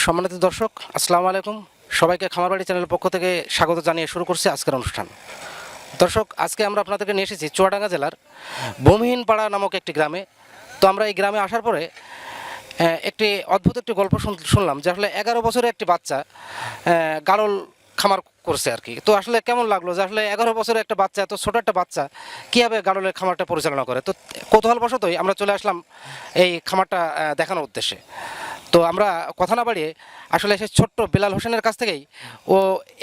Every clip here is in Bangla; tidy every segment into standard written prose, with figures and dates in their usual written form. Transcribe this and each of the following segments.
সম্মানিত দর্শক, আসসালামু আলাইকুম। সবাইকে খামার বাড়ি চ্যানেলের পক্ষ থেকে স্বাগত জানিয়ে শুরু করছি আজকের অনুষ্ঠান। দর্শক, আজকে আমরা আপনাদেরকে নিয়ে এসেছি চুয়াডাঙ্গা জেলার ভূমিহীন পাড়া নামক একটি গ্রামে। তো আমরা এই গ্রামে আসার পরে একটি অদ্ভুত একটি গল্প শুনলাম যে আসলে 11 বছরের একটি বাচ্চা গারল খামার করছে আর কি। তো আসলে কেমন লাগলো যে আসলে 11 বছরের একটা বাচ্চা, এত ছোট একটা বাচ্চা কীভাবে গারলের খামারটা পরিচালনা করে। তো কৌতূহলবশতই আমরা চলে আসলাম এই খামারটা দেখানোর উদ্দেশ্যে। তো আমরা কথা না বাড়িয়ে আসলে সেই ছোট্ট বেলাল হোসেনের কাছ থেকেই ও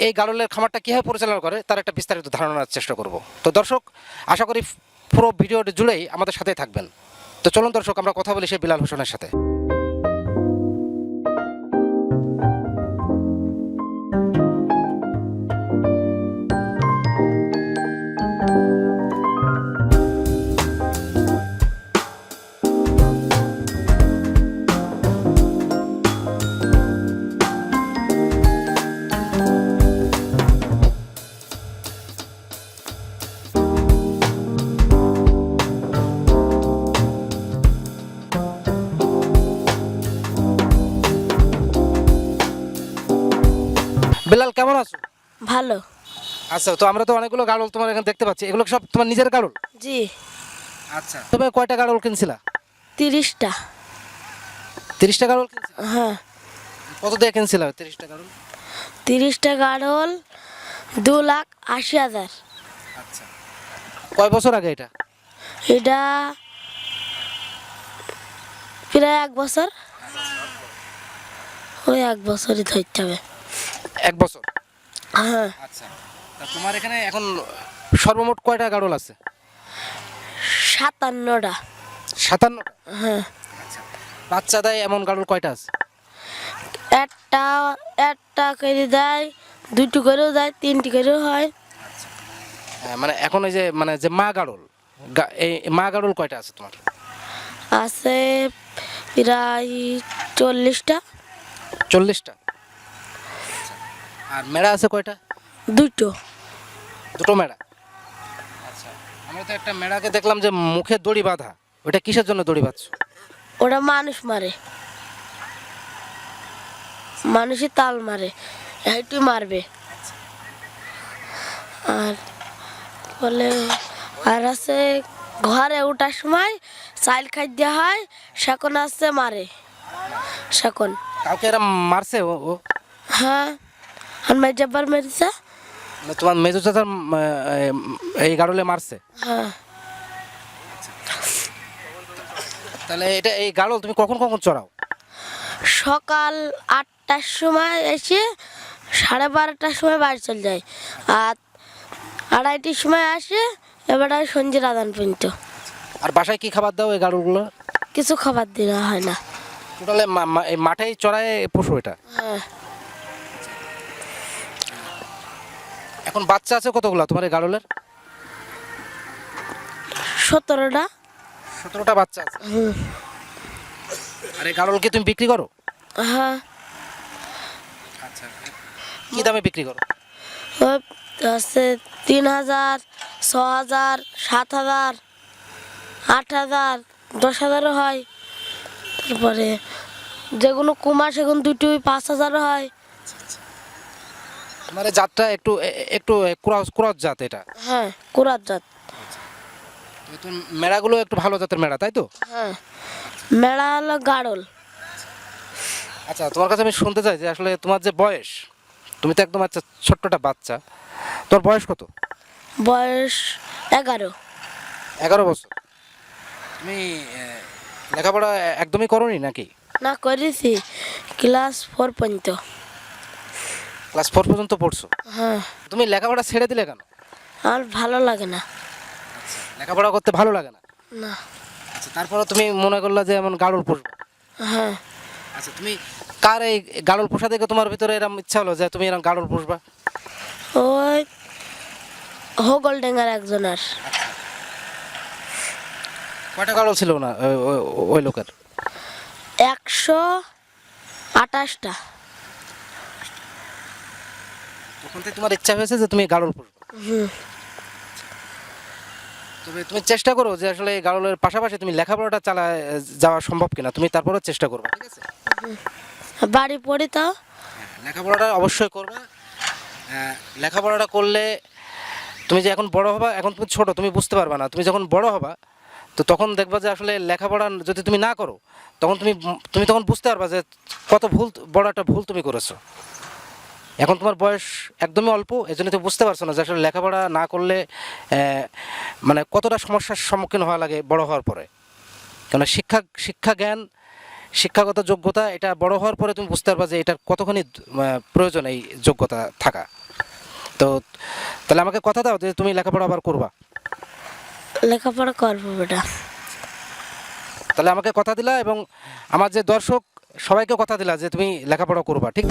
এই গারলের খামারটা কীভাবে পরিচালনা করে তার একটা বিস্তারিত ধারণা নেওয়ার চেষ্টা করব। তো দর্শক, আশা করি পুরো ভিডিওটি জুড়েই আমাদের সাথেই থাকবেন। তো চলুন দর্শক, আমরা কথা বলি সেই বেলাল হোসেনের সাথে। বেলাল, কেমন আছো? ভালো। আচ্ছা, তো আমরা তো অনেকগুলো গাড়ল তোমার এখানে দেখতে পাচ্ছি, এগুলো সব তোমার নিজের গাড়ল? জি। আচ্ছা, তুমি কয়টা গাড়ল কিনছিলা? 30টা। 30টা গাড়ল কিনছিলা? হ্যাঁ। কত দিয়ে কিনছিলা 30টা গাড়ল? 30টা গাড়ল 2,80,000। আচ্ছা, কয় বছর আগে এটা? এটা প্রায় 1 বছর। ওই 1 বছরই ধরতে হবে। 1 বছর? হ্যাঁ। আচ্ছা, তা তোমার এখানে এখন সর্বমোট কয়টা গাড়ল আছে? 57টা। 57টা? হ্যাঁ। আচ্ছা, বাচ্চা দেয় এমন গাড়ল কয়টা আছে? একটা করে দেয়, 2টি করেও দেয়, 3টি করেও হয়। মানে এখন এই যে যে মা গাড়ল, এই মা গাড়ল কয়টা আছে তোমার? আছে প্রায় 40টা। 40টা? আর মেড়া আছে কয়টা? 2টো। দুটো মেড়া? আচ্ছা, আমরা তো একটা মেড়াকে দেখলাম যে মুখে দড়ি বাঁধা, ওটা কিসের জন্য দড়ি বাঁধছো? ওরা মানুষ মারে, মানুষই তাল মারে, এইটু মারবে। আর বলে আর আছে ঘরে ওঠার সময় চাইল খাই দেওয়া হয়, সেখন আসছে মারে। সেখন কাউকে এরা মারছে? ও হ্যাঁ, আর মেজাবার মেরেছে। মানে তোমার মেজো চাচার এই গাড়লে মারছে? হ্যাঁ। তাহলে এটা এই গাড়ল তুমি কখন কখন চড়াও? সকাল 8টার সময় এসে 12:30টার সময় বাড়ি চলে যায়, আর 2:30টার সময় আসে, এবার সন্ধ্যের আদান পর্যন্ত। আর বাসায় কি খাবার দাও এই গাড়লগুলো? কিছু খাবার দেওয়া হয় না, টোটালে মাঠেই চড়ায় পশু এটা? হ্যাঁ। এখন বাচ্চা আছে কতগুলো তোমার এই গাড়লের? 17টা। 17টা বাচ্চা আছে? আর এই গাড়লকে তুমি বিক্রি করো? হ্যাঁ। আচ্ছা, কি দামে বিক্রি করো? ওই আছে 3,000, 6,000, 7,000, 8,000, 10,000ও হয়। তারপরে যেগুলো কুমার সেগুলো 2টি 5,000ও হয়। মানে জাতটা একটু একটু ক্রস জাত এটা? হ্যাঁ, কুরাত জাত। মেড়াগুলো একটু ভালো জাতের মেড়া, তাই তো? হ্যাঁ, মেলা হলো গাড়ল। আচ্ছা, তোমার কাছে আমি শুনতে চাই যে আসলে তোমার যে বয়স, তুমি তো একদম আচ্ছা ছোট্টটা বাচ্চা, তোমার বয়স কত? বয়স 11। 11 বছর? তুমি লেখাপড়া একদমই করোনি নাকি? না, করেছি ক্লাস 4 পর্যন্ত। ক্লাস 4 পর্যন্ত পড়ছো? হ্যাঁ। তুমি লেখাপড়া ছেড়ে দিলে কেন? আমার ভালো লাগে না। লেখাপড়া করতে ভালো লাগে না? না। আচ্ছা, তারপরে তুমি মনে করলা যে এমন গাড়ল পুষবে? হ্যাঁ। আচ্ছা, তুমি কার এই গাড়ল পোষা দেখে তোমার ভিতরে এরকম ইচ্ছা হলো যে তুমি এরকম গাড়ল পুষবা? ওই হোগল ডেঙ্গার একজনের। কয়টা গাড়ল ছিল না ওই লোকের? 128টা। তখন থেকে তোমার ইচ্ছা হয়েছে যে তুমি গাড়ল পুষবে? তবে তুমি চেষ্টা করো যে আসলে এই গাড়লের পাশাপাশি তুমি লেখাপড়াটা চালায় যাওয়া সম্ভব কিনা, তুমি তারপরেও চেষ্টা করবে, ঠিক আছে? বাড়ি পড়ি তো। লেখাপড়াটা অবশ্যই করবা। লেখাপড়াটা করলে তুমি যে এখন বড় হবা, এখন তুমি ছোট, তুমি বুঝতে পারবা না। তুমি যখন বড় হবা তো তখন দেখবা যে আসলে লেখাপড়া যদি তুমি না করো তখন তুমি তখন বুঝতে পারবা যে কত ভুল, বড় একটা ভুল তুমি করেছো। এখন তোমার বয়স একদমই অল্প, এই জন্য তুমি বুঝতে পারছো না যে আসলে লেখাপড়া না করলে মানে কতটা সমস্যার সম্মুখীন হওয়া লাগে বড় হওয়ার পরে। কেননা শিক্ষা জ্ঞান, শিক্ষাগত যোগ্যতা এটা বড় হওয়ার পরে তুমি বুঝতে পারবা যে এটার কতখানি প্রয়োজন এই যোগ্যতা থাকা। তো তাহলে আমাকে কথা দাও যে তুমি লেখাপড়া আবার করবা। লেখাপড়া করবো বেটা। তাহলে আমাকে কথা দিলা এবং আমার যে দর্শক সবাইকে কথা দিলা যে তুমি লেখাপড়া করবা, ঠিক?